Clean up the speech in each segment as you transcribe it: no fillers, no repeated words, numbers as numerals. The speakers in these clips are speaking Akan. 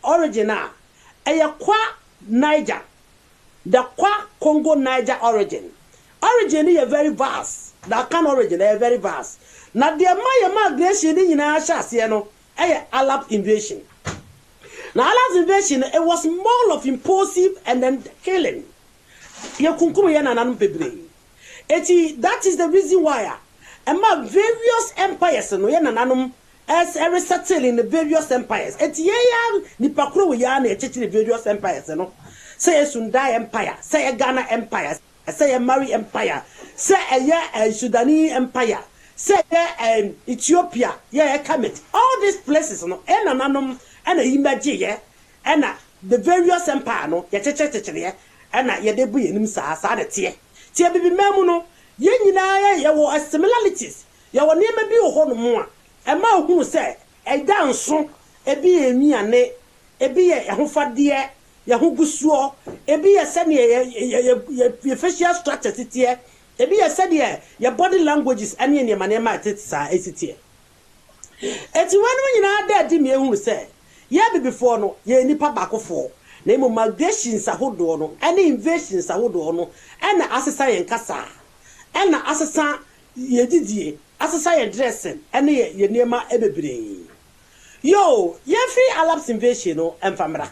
origin a kwa Niger. The kwa Congo Niger origin. Origin is very vast. That kind of origin is very vast. Now the migration in Ashasiano, Arab invasion. Now Arab invasion, it was more of impulsive and then killing. That is the reason why various empires as every settle in the various empires. Ni pakro yana the various empires, say a Sundai empire, say a Ghana empire, say a Mali empire, say a Sudanese empire, say a Ethiopia, Kemet. All these places, and a imagine, and the various empire, no, and a debu in himself, Tia baby memono, ye similarities. Ya were near me be a whole more. A man who say, a dance, a be a me and a be a hofa dear, Yahugusuo, a be a semi a facial structure, a be a sadia, your body languages, and your manema, it's a it's when you are there, Dimmy, who say, ye before no, ye nipa bako for. Name of migrations a hodono, any invasions a hodono, and the assassin cassa, and the assassin ye did assassin dressing, and ye near my ebony. Yo, ye free Arabs invasion and famra.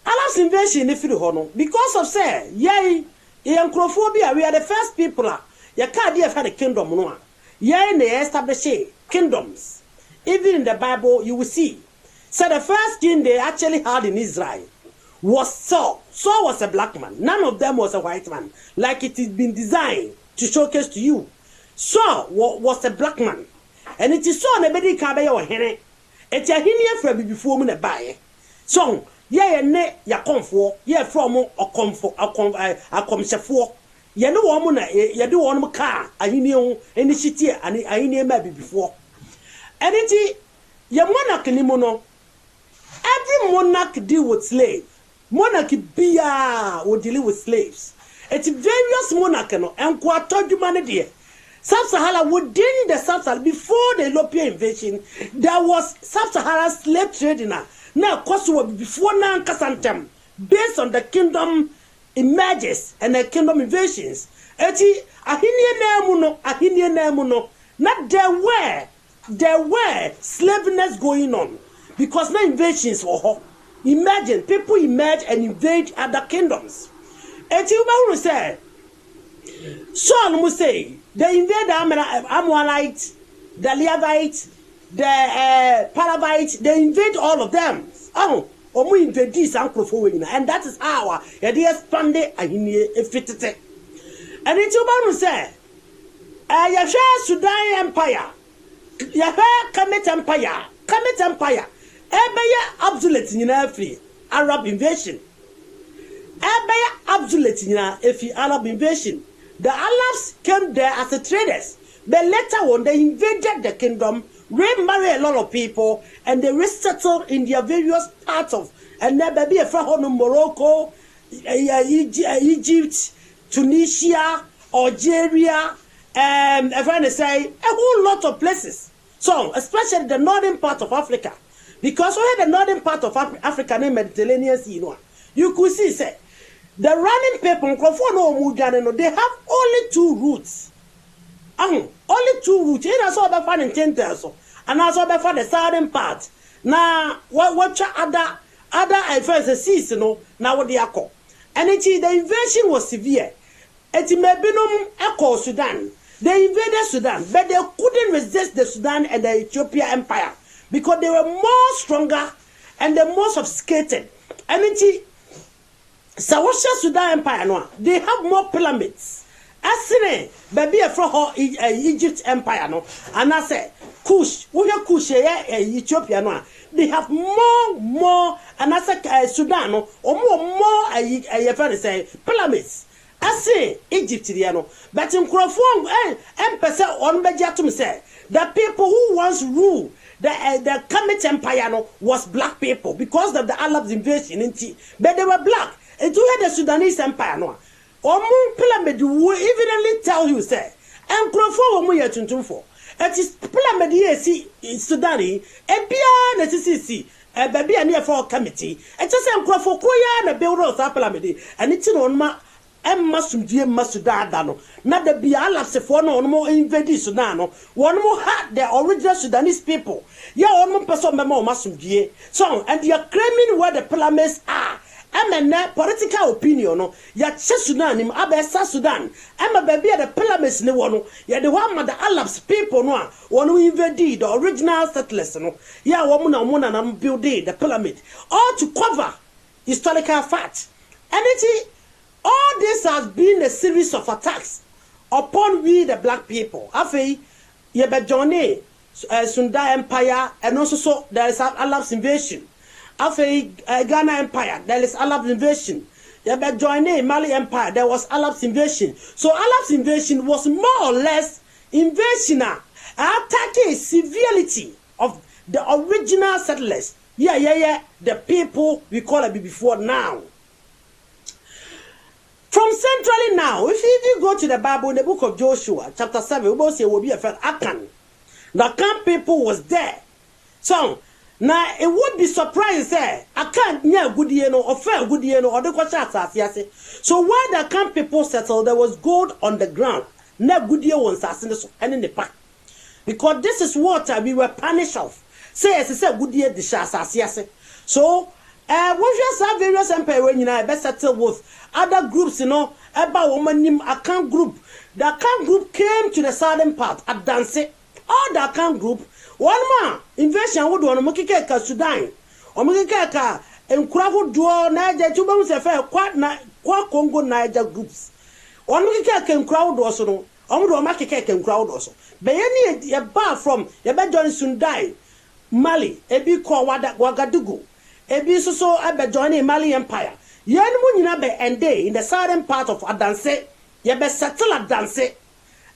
Arabs invasion if you honor, because of say, yea, Yankrophobia, we are the first people, ye can't dear had a kingdom no. Yea, they establish kingdoms. Even in the Bible, you will see. So the first king they actually had in Israel was Saul. Saul was a black man. None of them was a white man. Like it has been designed to showcase to you. Saul was a black man. And it is so nobody can buy your henny. It's a henny from before me buy. So, ye ne ya comfort, ye from or comfort, a comfort. Ye no woman, ye do one car, a henny, any city, and a henny maybe before. And it is your monarch limono. Every monarch deal with slaves. Monarchy bia will deal with slaves. It's various monarch and quarter humanity. Sub-Sahara within the Sub-Sahara before the European invasion, there was Sub-Sahara slave trading. Now, Kosovo before Nankasantem, based on the kingdom emerges and the kingdom invasions. Eti ahinie nemuno. Not there were slaveness going on. Because no invasions were hot. Imagine, people emerge and invade other kingdoms. And you will say, Saul will say, they invade the Amorites, the Levites, the Paravite, they invade all of them. Oh, we invade this uncle for and that is our idea expanded and fitted. And it's will say, Yasha Sudan Empire, Yahya Kemet Empire. Ebaya obsolete in free Arab invasion. Ebaya obsolete in Arab invasion. The Arabs came there as a traders, but later on they invaded the kingdom, remarried a lot of people, and they resettled in their various parts of. And then baby from Morocco, Egypt, Tunisia, Algeria, and I'm trying to say a whole lot of places. So especially the northern part of Africa. Because we had the northern part of Africa and Mediterranean Sea, you could see, say, the running people, they have only two routes. Only two routes. And I saw the fun in Tenterso, and I saw the southern part. Now, what other affairs seas, now what they are called. And the invasion was severe. It may be no echo Sudan. They invaded Sudan, but they couldn't resist the Sudan and the Ethiopia Empire. Because they were more stronger and the more sophisticated. And it's Sawasha Sudan Empire, no, they have more pyramids. Asine, baby, from Egypt Empire, no, and I say, Kush, we have Kush, Ethiopia, no, they have more, and I say, Sudan, no, or more, I say, pyramids. I say, Egypt, but in Crawford, and percent on Bejatum say, the people who once ruled the Kemet Empire was black people because of the Arab invasion, but they were black. And you had the Sudanese Empire, no. Or moon pyramid will evidently tell you, say, and Crawford, we are to for. It is pyramid here, see, Sudani, and beyond the CCC, baby and here for committee. And just say for Koya and a builder of Parliament, and it's on my must be dano. Not the Biala Sephona no more invaded Sudan, one more had the original Sudanese people. Yeah, one more person memo must be so, and you're claiming where the Parliaments are. I'm a political opinion, no. Ya Sudan, him Abesa Sudan. I'm a baby at the Parliaments, no one. Ya the one with the Arabs people, no one who invaded the original settlers, no. Ya woman and building the pyramid, all to cover historical facts. And all this has been a series of attacks upon we the black people. Afi, Yebe Johnny, Sunda Empire, and also so there is an Arabs invasion. After Ghana Empire, there is Arab invasion. Yebe joining Mali Empire, there was Arab invasion. So Arab invasion was more or less invasion, attacking severity of the original settlers. Yeah, the people we call it before now. From centrally now, if you go to the Bible in the book of Joshua, chapter 7, we will see will be a friend Akan. The Akan people was there. So now it would be surprised say I can't near good year no or fair good year no or the question. So where the camp people settled, there was gold on the ground. Ne good year was and in the park. Because this is what we were punished of. Say as I said good year the shas. So we just have various empire when you know best settle with other groups, you know, about woman named Akan group. The Akan group came to the southern part at Danse. All the Akan group. One man invasion would want to make a Sudan or make a Nkraho draw Niger to bounce a fair quite Congo Niger groups. One make a crowd also, or make a cake and crowd also. But any a bar from a bed John Sundai, Mali, a big call Wagadugu, a bit so a joining Mali Empire. Yanmuninabe and day in the southern part of Adanse, Yabe settle at Danse,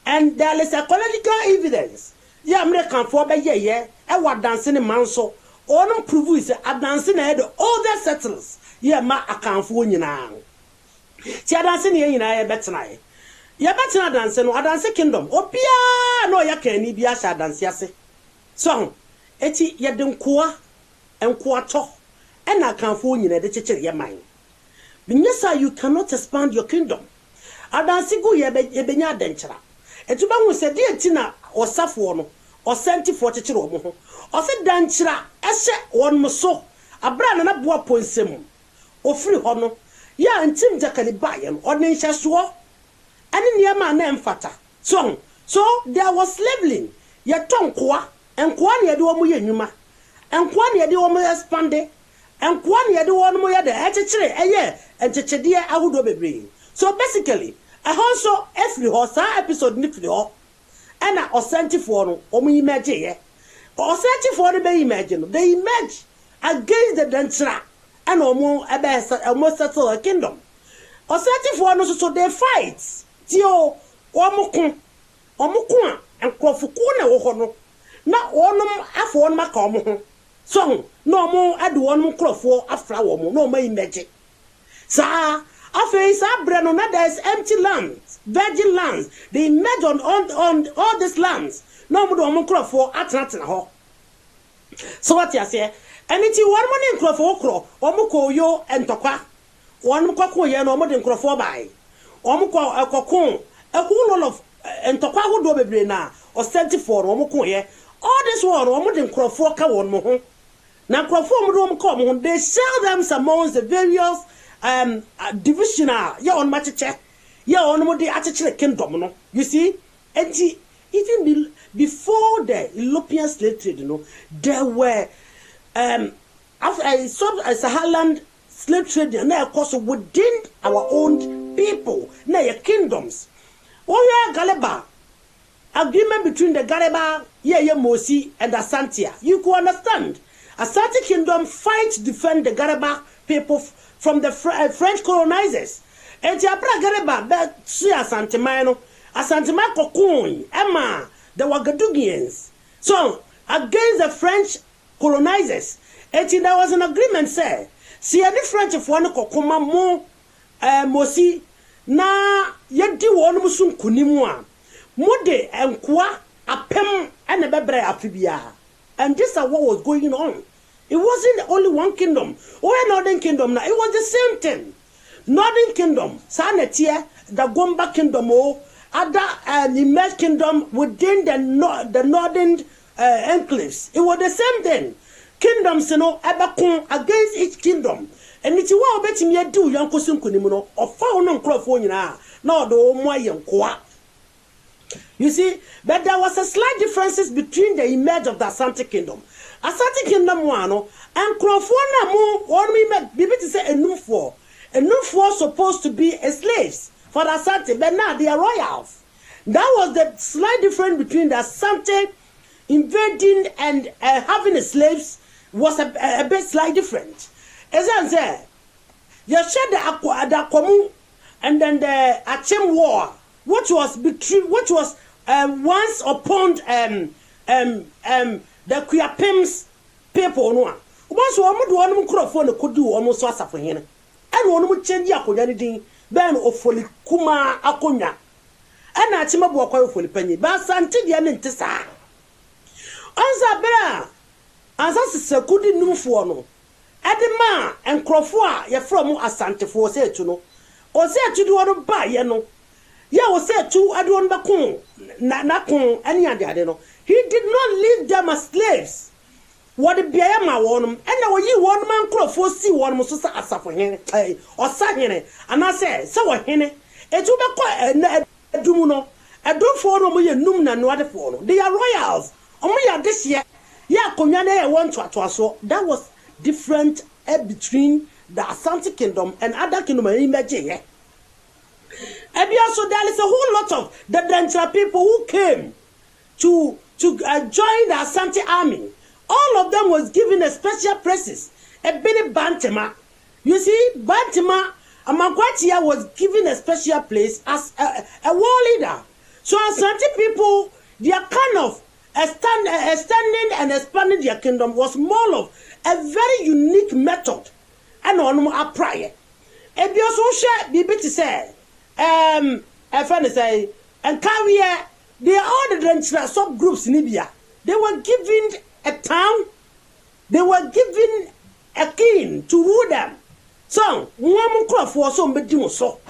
and there is ecological evidence. Yeah, American for by ye, I was dancing in Manso. All them prove is a dancing ahead of all the settlers. Yeah, ma account for you now. See, I dancing here in a better night. Ya better dancing or dance kingdom. Oh, Pia, no, ya can be a shad dance, yase. So, eti ya dem kwa and quarto, and I can't fool you in the church your mind. Binyasa, you cannot expand your kingdom. I dance go ye benya denchera. Etuba hu se de tina osafo no osenti fo chechire omo ho ose danchira ehye won mo so abra na boa ponsem ofiri ho no ya ntim jakali baye no one nhyeso ani niema na emfata so there was labeling ye tonkoa enkoa na ye de wo mo ye nwuma enkoa na ye de wo mo expande enkoa na ye de wo mo ye de echechire eye enchechede ahodo bebre. So basically I also every horse episode nifli ho and a osenti for no omu imagine ye osenti for the be imagine they image against the dentra and omu ebe almost settle a kingdom osenti for no so they fight tio omu kun and krofuku na wo ho no na onum afo on maka omu ho so no omu ade onum krofo afra wo mu no ma imagine sa afei sabreno na there's empty lands, virgin lands. They emerge on all these lands. No more do crofo atna ho. So what you say? And it's one morning crofo kro, omuko yo entokwa. One kwako ye no more than crofo by. Omuko kokon, a whole lot of entokwa who do bebre na or 74 omuko ye. All this one more than crofo ka won mo ho. Na crofo mo do come they sell them amongst the various divisional yeah on machiche yeah on mo the atchire kingdom no you see and even before the European slave trade you know there were after sub-Saharan slave trade na course within our own people na your kingdoms oh yeah Galeba agreement between the Galeba yeah Mosi and Ashanti you can understand Ashanti kingdom fight to defend the Galeba people from the French colonizers. And Tiapra Gareba, but see Asante Mano, Asante Makokun, Emma, the Wagadugians. So, against the French colonizers, and there was an agreement, say, see any French of one Kokuma mo, Mosi, na yedi one Musum Kunimua, Mode and Kwa, a pem and a bebre afibia. And this is what was going on. It wasn't only one kingdom. Or Northern Kingdom now. It was the same thing. Northern Kingdom, Sanetia, the Gomba Kingdom, other emerged kingdom within the northern enclaves. It was the same thing. Kingdoms, Abacon against each kingdom. And it's what betting ye do, young Cosunkunimo, or found on Crawfordina, no, the Omoyan Qua. You see, but there was a slight differences between the image of the Ashanti Kingdom. Ashanti Kingdom one, and Crawfordina more, or we met, be to say a new four. A new four supposed to be a slaves for the Ashanti, but now they are royals. That was the slight difference between the Ashanti invading and having a slaves was a bit slight different. As I said, you said the Akwamu and then the Achem War, which was between, which was once upon the Kuyapims people. Once one microphone could do almost what's for him. And one would change Yakoyani, Ben of Foli Kuma Akonya. And I Chima Boko for the penny, but Santidian in Tessa. Anza Bera, as I couldn't move for no. Adema and Crawford, ya from Asante for say to no. Or say to do one buy, you know. Ya was said to Adon Bacon, Nakon, any other, no. He did not leave them as slaves. What the Biama won, and now you one man Crawford see one Musa Asa for him, or Sahene, and I said, so a hene, a Tubaco, a Dumuno, a do for no more Numna, no other for. They are royals. Only this year, ya Konyane one to so that was different between the Ashanti Kingdom and other kingdom in Nigeria. And also there is a whole lot of the Dantra people who came to join the Ashanti army. All of them was given a special places. A bit Bantama. You see, Bantama, Amagwatia was given a special place as a war leader. So Ashanti people, they are kind of extending and expanding their kingdom was more of a very unique method. And on a prior. And you also share Bibi to say, I find to say, and Kavia, they are all the subgroups in Libya. They were given a town, they were given a king to rule them. So, one crop for some bedimo so.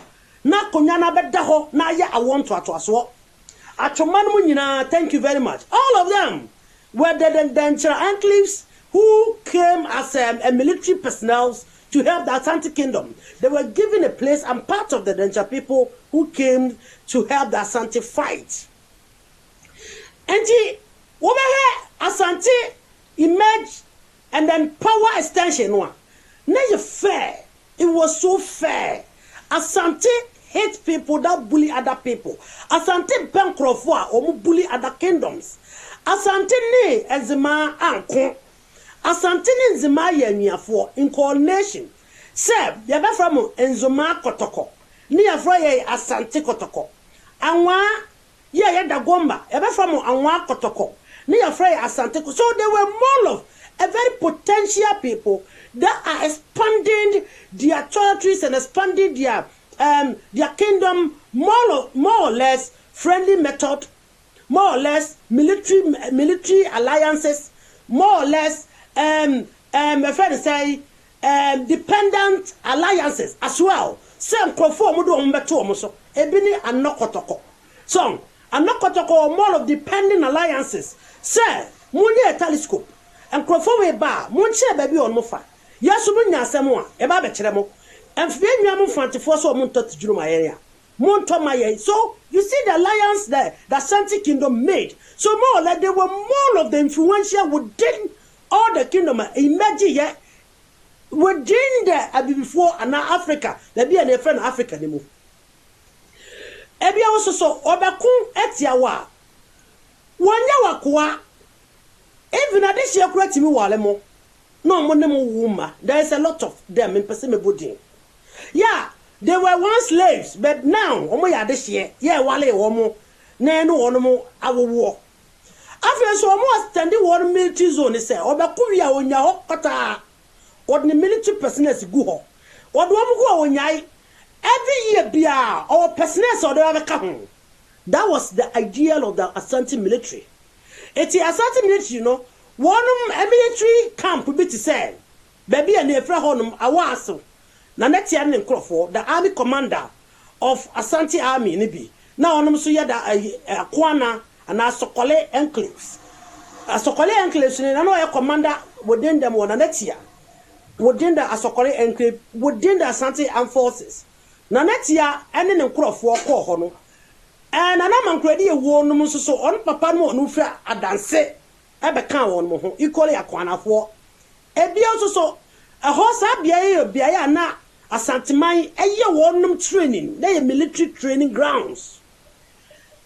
Na konyana bedaho, na ya I want to atwaswo. Atoman thank you very much. All of them were the enclaves who came as a military personnel to help the Ashanti Kingdom. They were given a place and part of the Dencha people who came to help the Ashanti fight. And over here, Ashanti emerged and then power extension one. Now fair. It was so fair. Ashanti hate people that bully other people. Ashanti bankrupt or bully other kingdoms. Ashanti ne ezema anko. Ashanti ne ezema yenya for incarnation. Seb, yabe from enzoma kotoko. Ni afro ye Ashanti kotoko. Anwa ye da gomba. Yabe from anwa kotoko. Ni afro ye Ashanti. So they were more of a very potential people that are expanding their territories and expanding their kingdom more or less friendly method, more or less military alliances, more or less dependent alliances as well. Same conform mudo umbeto so ebini anokotoko. So anokotoko more of dependent alliances. Say munye telescope and conform we ba munche baby on mofa. Yasubu nyasemo a eba bekyeremo. And when you are moving for so my area, so you see the alliance there that Ashanti Kingdom made. So more or less they were more of the influential within all the kingdom. Imagine within the before and now Africa, there be a friend Africa anymore. Ebi also so obakun etiawa. Wanya wakwa. Even at this year correct me walemo. No money woman. There is a lot of them in Pesime. Yeah, they were once slaves, but now, omo ya this year, yeah, wale omo, ne no onomo awo war. After so omo standing one military zone, say, obakuya onya hokata, or the military personnel go ho. Or do omo onyai every year bia or personnel or the other come. That was the ideal of the Ashanti military. It's the Ashanti military, you know, one a military camp bi to say baby and efra honum awaso na netia ne nkrofo the army commander of Ashanti army ni bi na onum so yeda akwana ana Sokole enclaves Sokole enclaves ni na no e commander within them one netia within the Sokole enclave within the Ashanti armed forces na netia ene ne nkrofo ko ho no na mankredi e wo onum so on papa no onu fra adanse ebe kan won mo ho equally akwanafo ebia so a horse bia na asanteman eye wonum training na military training grounds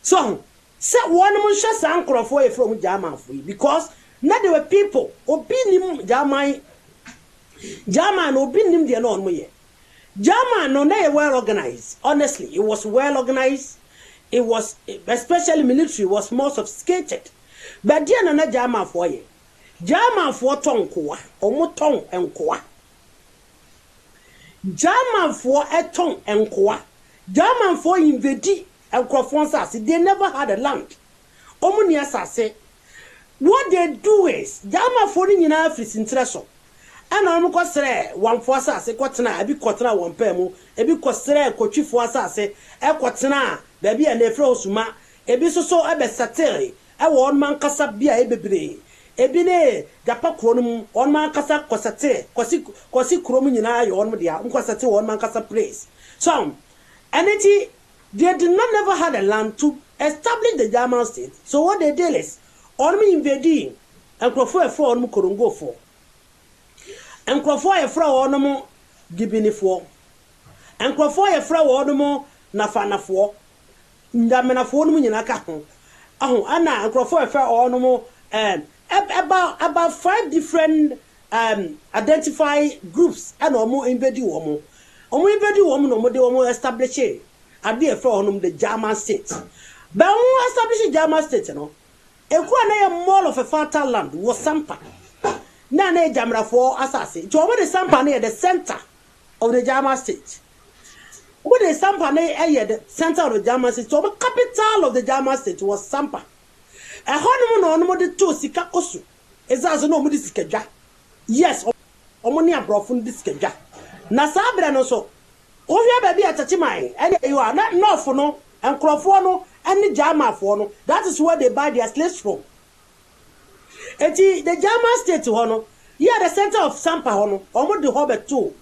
so say wonum hwe sankrofo e from German for because na there were people obinim German obinim de na onmo ye German no na well organized. Honestly, it was well organized. It was, especially military, was more sophisticated. But dear na German for ye. German for tongue omo tongue enkoa. German for a tongue enkoa. German for invade and crofonsas. They never had a land. Omo ni asase. What they do is German for in Africa interest. And I'm going to say, one for us, a quatana, a big quatana, one pemu, a big costre, coachy for us, a quatana, baby and a frosuma, a biso so a besateri, a one man cassa be a baby, a bine, Japacronum, one man cassa cosate, cosi cromina, your own media, uncosate one man cassa place. So, and they did not never had a land to establish the German state. So, what they did is, on me invading, and prefer for on Mukurungo for. Enkrofo ye fra wonomo gibinifo enkrofo ye fra wonomo nafanafo ndamenafo no nyina ka ho ana enkrofo ye fra wonomo about 5 different identify groups and omo invade womo no mo de womo establish ade ye fra wonomo the German state but womo establish German state no ekwa na ye mall of a fertile land was sampa na jamra for asase to over the sampa near the center of the German state over the sampa near the center of the German state to the capital of the German state was sampa e hono no no de to sika kosu ezazo no mo de sikadwa yes omo ne abrofo de sikadwa na sabra no so o hwe ba bi atachi man ene you are not enough no enkrofo no ene German for no that is where they buy their slaves from. The German state hono, yeah, the center of Sampa hono, almost the Hobbit too,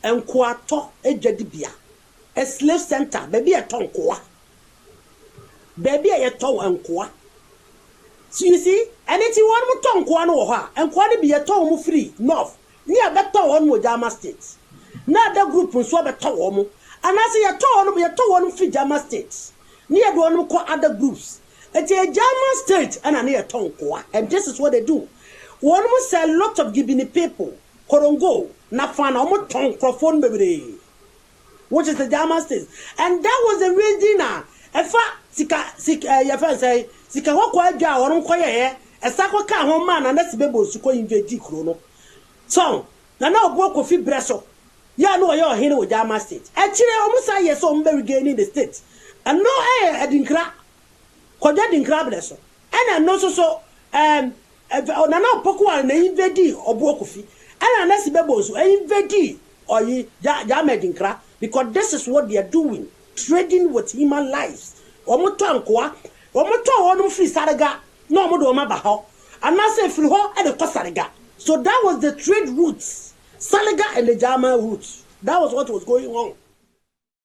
and Quato, a Jedibia, a slave center, baby a tonquoa, baby a toe and qua. So you see, and it's one more tonquoa no ha, and quite be a toe free, north, near that toe on with German states. Now that group will swab a toe, and I say a toe be a toe on free German states, near the one call other groups. It's a German state and a near tongue, and this is what they do. One must sell a lot of Gibini people, Korongo, Nafana, Omo tongue, Crofon baby, which is the German state. And that was the reason. If your friend say, Sika Hokwa Ga or Unquire, a Sakoka home man, and that's Bebo to call invade Chrono. So, now walk of Bresso. Ya know you're here with German state. Actually, almost I yes, I'm very gaining the state. And no air, I didn't crack. Koja din krableso ana no so na na pokwa na invade obuokofi ana na sibebo so invade oyi ja medin kra because this is what they are doing, trading with human lives. Omoto ankoa omoto wonu free sarega no omodo o maba ho ana say free ho e de kosarega. So that was the trade routes, Salaga and the German routes. That was what was going on.